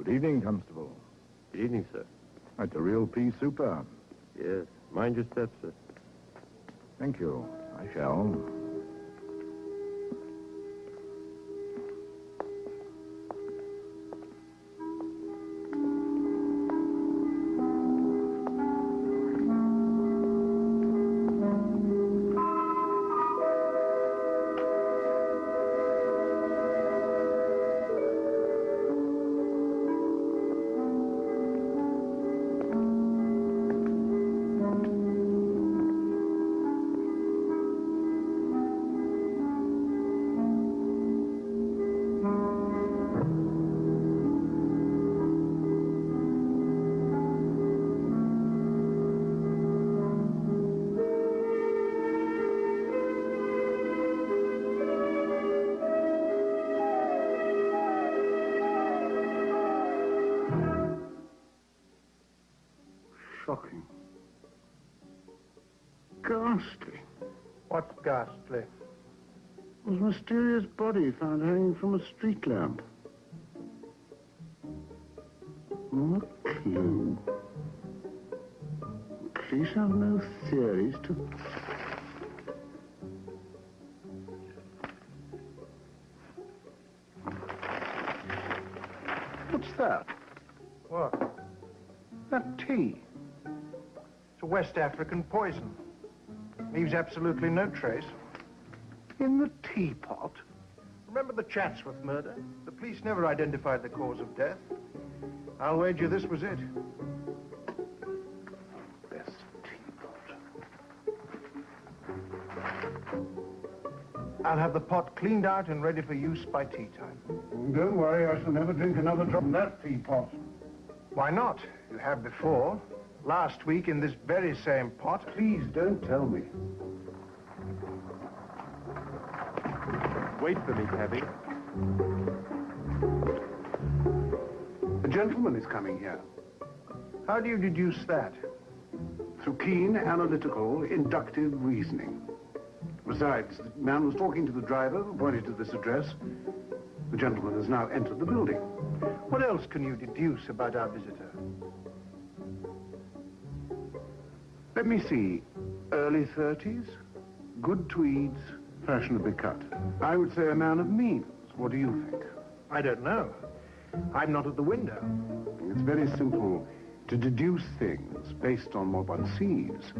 Good evening, Constable. Good evening, sir. That's a real pea souper. Yes. Mind your steps, sir. Thank you. I shall. Shocking. Ghastly. What's ghastly? There was a mysterious body found hanging from a street lamp. What a clue. Police have no theories to... What's that? What? That tea. It's a West African poison. Leaves absolutely no trace. In the teapot? Remember the Chatsworth murder? The police never identified the cause of death. I'll wager this was it. This teapot. I'll have the pot cleaned out and ready for use by tea time. Don't worry, I shall never drink another drop from that teapot. Why not? You have before. Last week in this very same pot. Please don't tell me. Wait for me, cabby. A gentleman is coming here. How do you deduce that? Through keen, analytical, inductive reasoning. Besides, the man was talking to the driver who pointed to this address. The gentleman has now entered the building. What else can you deduce about our visitor? Let me see. Early 30s, good tweeds, fashionably cut. I would say a man of means. What do you think? I don't know. I'm not at the window. It's very simple to deduce things based on what one sees.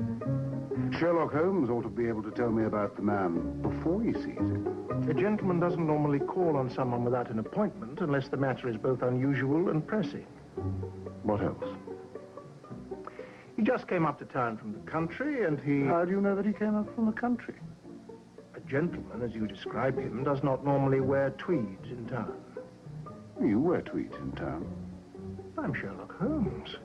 Sherlock Holmes ought to be able to tell me about the man before he sees it. A gentleman doesn't normally call on someone without an appointment unless the matter is both unusual and pressing. What else? He just came up to town from the country and he... How do you know that he came up from the country? A gentleman, as you describe him, does not normally wear tweeds in town. You wear tweeds in town. I'm Sherlock Holmes.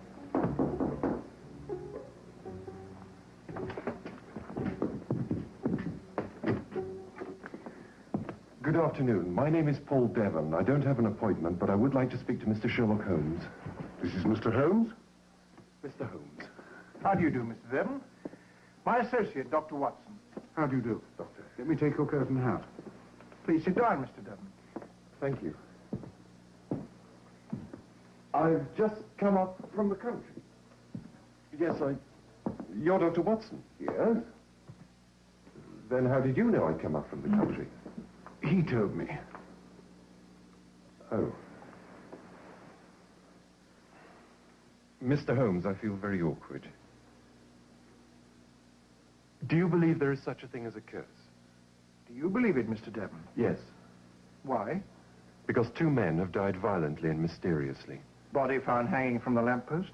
Good afternoon. My name is Paul Devon. I don't have an appointment, but I would like to speak to Mr. Sherlock Holmes. This is Mr. Holmes? Mr. Holmes. How do you do, Mr. Devon? My associate, Dr. Watson. How do you do, Doctor? Let me take your coat and hat. Please sit down, Mr. Devon. Thank you. I've just come up from the country. Yes, You're Dr. Watson? Yes? Then how did you know I'd come up from the country? He told me. Oh. Mr. Holmes, I feel very awkward. Do you believe there is such a thing as a curse? Do you believe it, Mr. Devon? Yes. Why? Because two men have died violently and mysteriously. Body found hanging from the lamppost?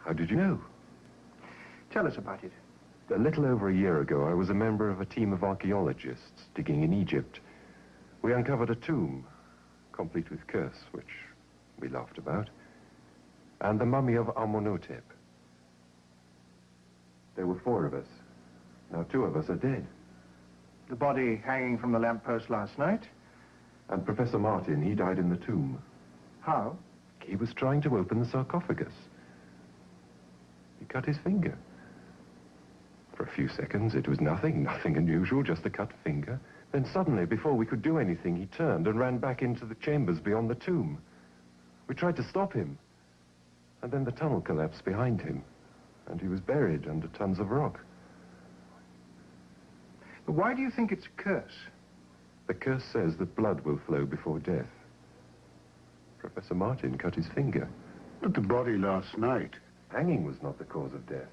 How did you know? Tell us about it. A little over a year ago, I was a member of a team of archaeologists digging in Egypt. We uncovered a tomb, complete with curse, which we laughed about, and the mummy of Amunhotep. There were 4 of us. Now 2 of us are dead. The body hanging from the lamppost last night? And Professor Martin, he died in the tomb. How? He was trying to open the sarcophagus. He cut his finger. For a few seconds, it was nothing unusual, just a cut finger. Then suddenly, before we could do anything, he turned and ran back into the chambers beyond the tomb. We tried to stop him. And then the tunnel collapsed behind him. And he was buried under tons of rock. But why do you think it's a curse? The curse says that blood will flow before death. Professor Martin cut his finger. But the body last night. Hanging was not the cause of death.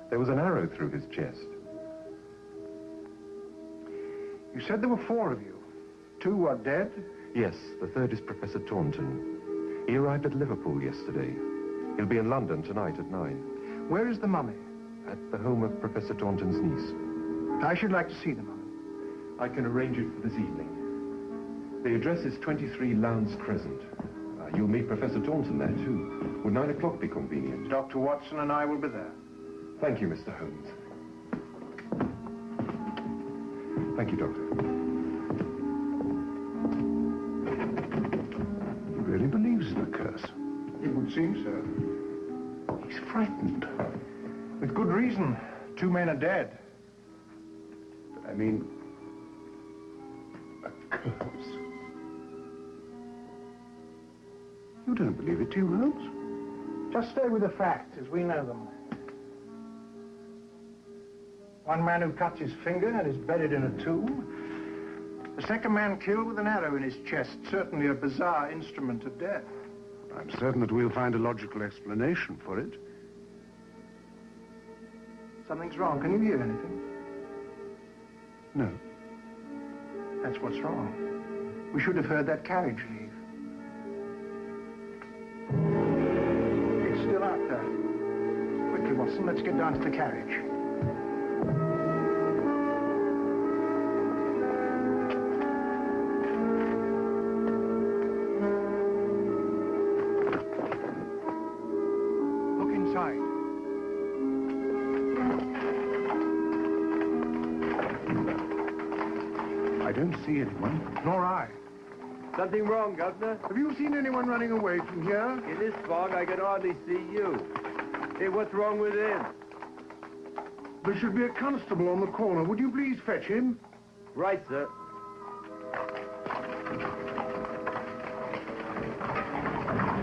There was an arrow through his chest. You said there were 4 of you. 2 are dead? Yes, the third is Professor Taunton. He arrived at Liverpool yesterday. He'll be in London tonight at 9. Where is the mummy? At the home of Professor Taunton's niece. I should like to see the mummy. I can arrange it for this evening. The address is 23 Lowndes Crescent. You'll meet Professor Taunton there, too. Would 9 o'clock be convenient? Dr. Watson and I will be there. Thank you, Mr. Holmes. Thank you, Doctor. He really believes in the curse. It would seem so. He's frightened. With good reason. 2 men are dead. I mean, a curse. You don't believe it, do you, Holmes? Just stay with the facts as we know them. 1 man who cuts his finger and is buried in a tomb. The second man killed with an arrow in his chest. Certainly a bizarre instrument of death. I'm certain that we'll find a logical explanation for it. Something's wrong. Can you hear anything? No. That's what's wrong. We should have heard that carriage leave. It's still out there. Quickly, Watson, let's get down to the carriage. Look inside. I don't see anyone. Nor I. Something wrong, Governor? Have you seen anyone running away from here? In this fog, I can hardly see you. Hey, what's wrong with him? There should be a constable on the corner. Would you please fetch him? Right, sir.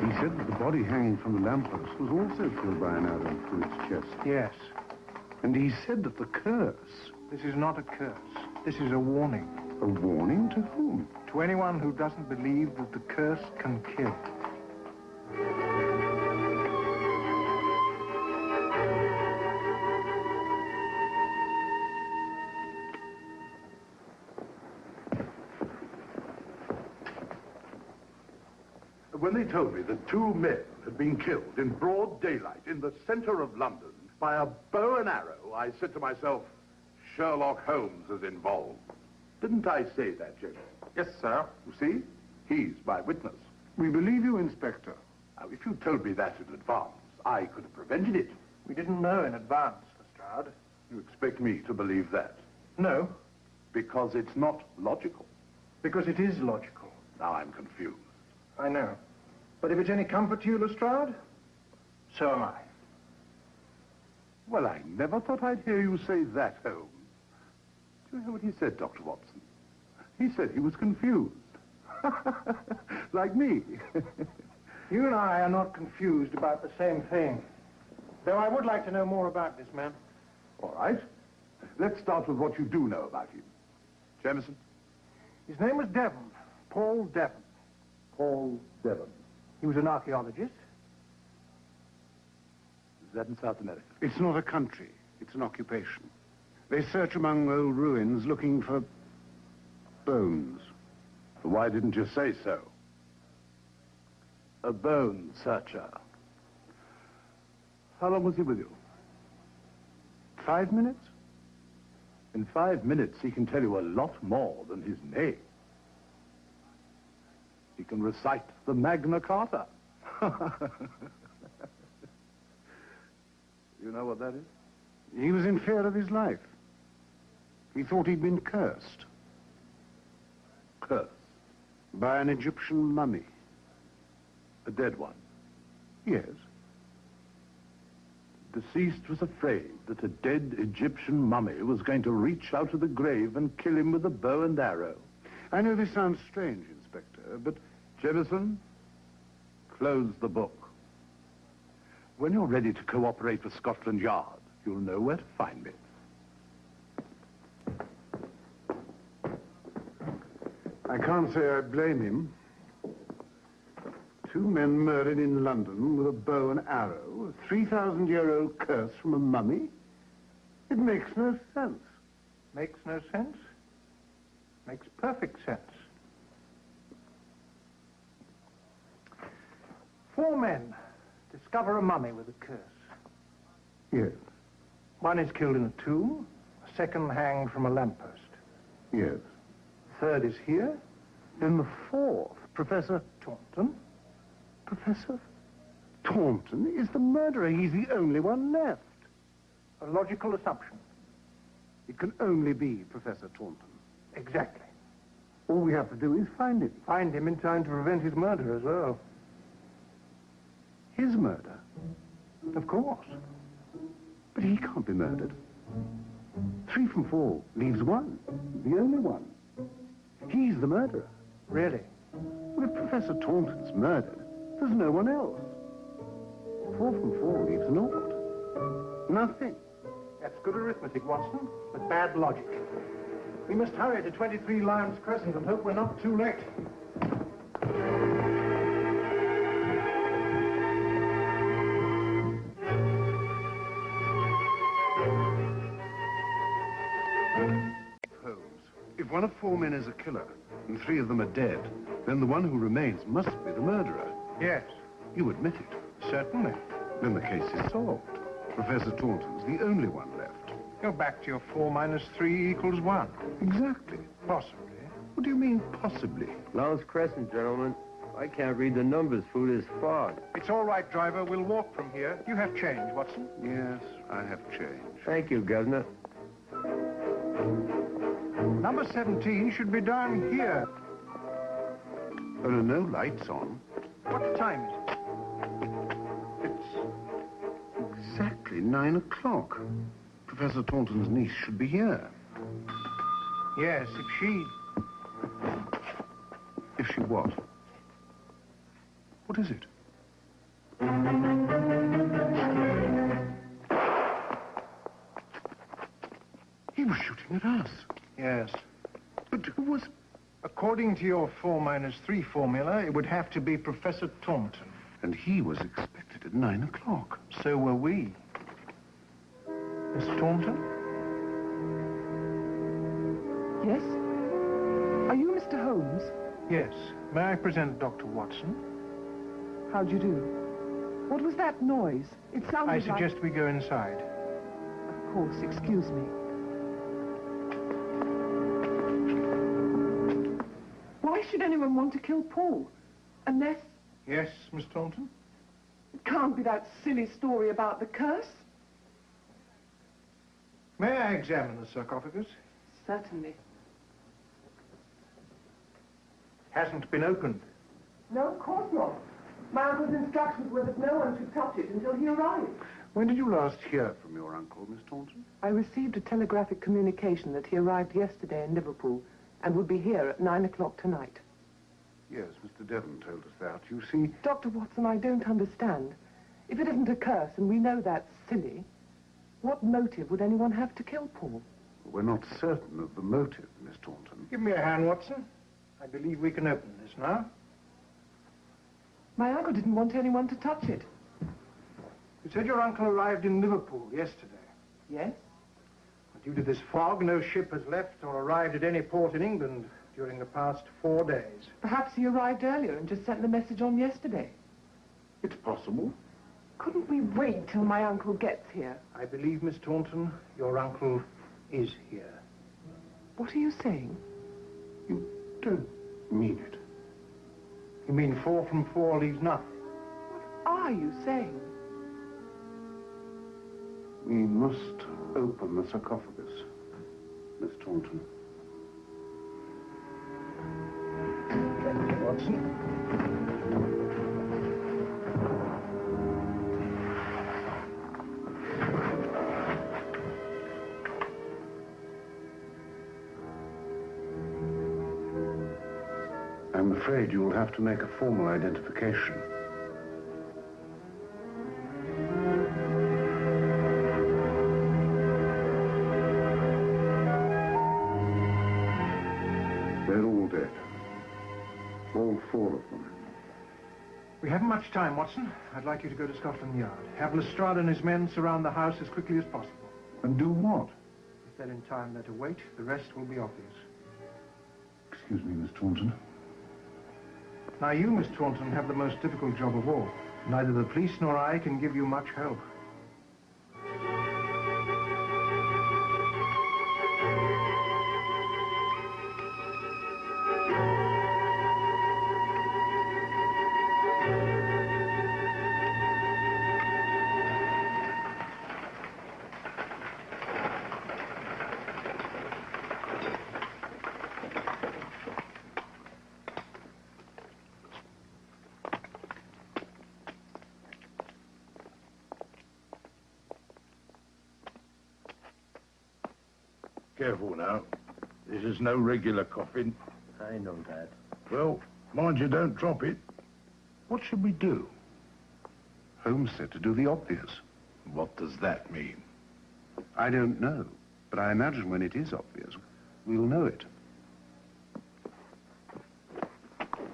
He said that the body hanging from the lamppost was also killed by an arrow through its chest. Yes. And he said that the curse... This is not a curse. This is a warning. A warning to whom? To anyone who doesn't believe that the curse can kill. When they told me that 2 men had been killed in broad daylight in the center of London by a bow and arrow, I said to myself, Sherlock Holmes is involved. Didn't I say that, James? Yes, sir. You see? He's my witness. We believe you, Inspector. Now, if you told me that in advance, I could have prevented it. We didn't know in advance, Lestrade. You expect me to believe that? No, Because it's not logical. because it is logical. Now I'm confused. I know. But if it's any comfort to you, Lestrade, so am I. Well, I never thought I'd hear you say that, Holmes. Do you hear what he said, Dr. Watson? He said he was confused. Like me. You and I are not confused about the same thing. Though I would like to know more about this man. All right. Let's start with what you do know about him. Jameson? His name was Devon, Paul Devon. Paul Devon. He was an archaeologist. Is that in South America? It's not a country. It's an occupation. They search among old ruins looking for bones. Why didn't you say so? A bone searcher. How long was he with you? 5 minutes? In 5 minutes, he can tell you a lot more than his name. He can recite the Magna Carta. You know what that is? He was in fear of his life. He thought he'd been cursed Curse. by an Egyptian mummy. A dead one. Yes. Deceased was afraid that a dead Egyptian mummy was going to reach out of the grave and kill him with a bow and arrow. I know this sounds strange, Inspector, but Jefferson, close the book. When you're ready to cooperate with Scotland Yard, you'll know where to find me. I can't say I blame him. 2 men murdered in London with a bow and arrow, a 3,000-year-old curse from a mummy. It makes no sense. Makes no sense? Makes perfect sense. 4 men discover a mummy with a curse. Yes, One is killed in a tomb, a second hanged from a lamppost. yes. Third is here, Then the 4th, Professor Taunton. Taunton is the murderer. He's the only one left. A logical assumption. It can only be Professor Taunton. Exactly. All we have to do is find him. Find him in time to prevent his murder as well. His murder? Of course. But he can't be murdered. 3 from 4 leaves 1, the only one. He's the murderer. Really? Well, if Professor Taunton's murdered, there's no one else. 4 from 4 leaves 0. Nothing. That's good arithmetic, Watson, but bad logic. We must hurry to 23 Lions Crescent and hope we're not too late. Holmes, if one of 4 men is a killer and 3 of them are dead, then the one who remains must be the murderer. Yes, You admit it. certainly. Then the case is solved. Professor Taunton's the only one left. Go back to your 4 minus 3 equals 1. Exactly. Possibly. What do you mean, possibly? Lowndes Crescent, gentlemen. I can't read the numbers through this fog. It's all right, driver. We'll walk from here. You have change, Watson. Yes, I have change. Thank you, Governor. Number 17 should be down here. There are no lights on. What time is it? It's exactly 9 o'clock. Professor Taunton's niece should be here. Yes, if she... If she what? What is it? He was shooting at us. Yes. But who was... According to your 4 minus 3 formula, it would have to be Professor Taunton. And he was expected at 9 o'clock. So were we. Miss Taunton? Yes? Are you Mr. Holmes? Yes. May I present Dr. Watson? How do you do? What was that noise? It sounded I like... suggest we go inside. Of course, excuse me. Why should anyone want to kill Paul? Unless Yes, Miss Taunton? it can't be that silly story about the curse? May I examine the sarcophagus? Certainly. Hasn't been opened. No, of course not. My uncle's instructions were that no one should touch it until he arrived. When did you last hear from your uncle, Miss Taunton? I received a telegraphic communication that he arrived yesterday in Liverpool and would be here at 9 o'clock tonight. Yes, Mr. Devon told us that. You see... Dr. Watson, I don't understand. If it isn't a curse, and we know that's silly, what motive would anyone have to kill Paul? We're not certain of the motive, Miss Taunton. Give me a hand, Watson. I believe we can open this now. My uncle didn't want anyone to touch it. You said your uncle arrived in Liverpool yesterday. Yes? Due to this fog, no ship has left or arrived at any port in England during the past 4 days. Perhaps he arrived earlier and just sent the message on yesterday. It's possible. Couldn't we wait till my uncle gets here? I believe, Miss Taunton, your uncle is here. What are you saying? You don't mean it. You mean 4 from 4 leaves nothing? What are you saying? We must open the sarcophagus, Miss Taunton. Watson? I'm afraid you will have to make a formal identification. all four of them. We haven't much time, Watson. I'd like you to go to Scotland Yard. Have Lestrade and his men surround the house as quickly as possible. And do what? If they're in time, they're to wait. The rest will be obvious. Excuse me, Miss Taunton. Now, you, Miss Taunton, have the most difficult job of all. Neither the police nor I can give you much help. Careful now. This is no regular coffin. I know that. Well, mind you don't drop it. What should we do? Holmes said to do the obvious. What does that mean? I don't know, but I imagine when it is obvious, we'll know it.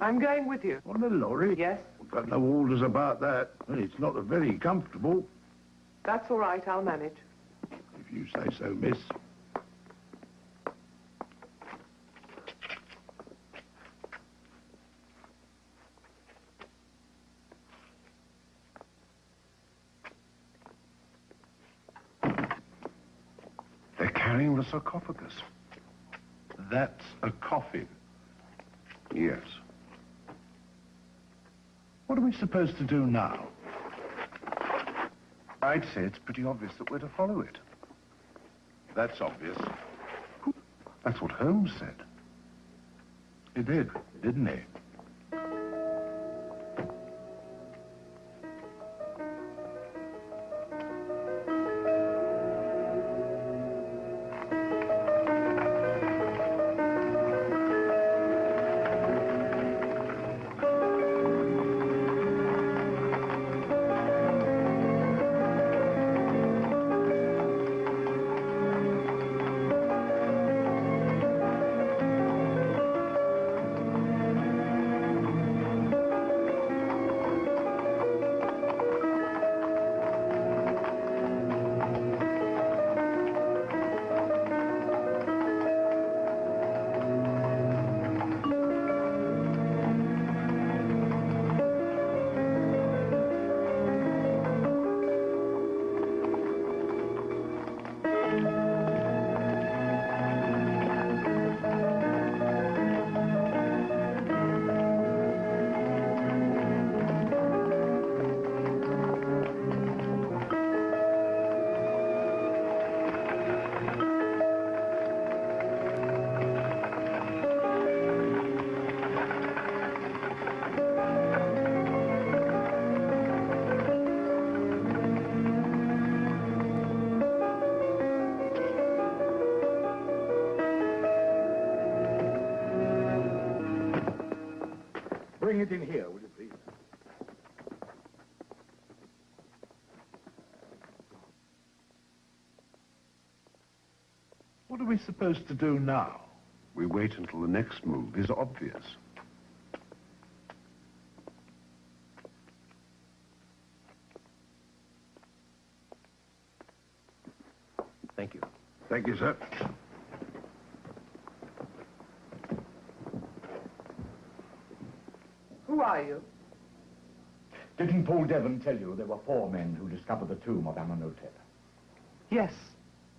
I'm going with you. On the lorry? Yes? I've got no orders about that. And it's not very comfortable. That's all right, I'll manage. If you say so, miss. They're carrying the sarcophagus. That's a coffin. Yes. What are we supposed to do now? I'd say it's pretty obvious that we're to follow it. That's obvious. That's what Holmes said. He did, didn't he? Bring it in here, will you please? What are we supposed to do now? We wait until the next move is obvious. Thank you. Thank you, sir. Who are you? Didn't Paul Devon tell you there were 4 men who discovered the tomb of Amenhotep? Yes,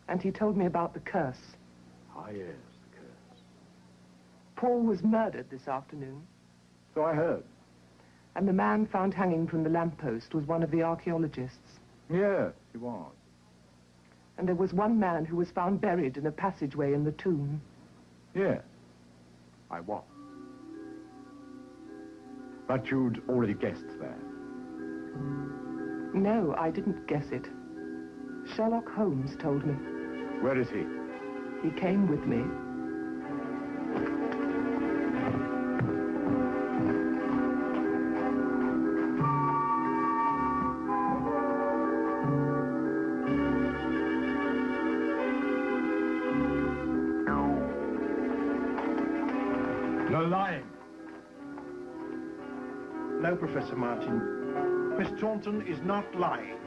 and he told me about the curse. Ah, yes, the curse. Paul was murdered this afternoon, So I heard. and the man found hanging from the lamppost was one of the archaeologists. Yes, he was. And there was one man who was found buried in a passageway in the tomb. Yes, I was. But you'd already guessed that. No, I didn't guess it. Sherlock Holmes told me. Where is he? He came with me. You're lying. No, Professor Martin. Miss Taunton is not lying.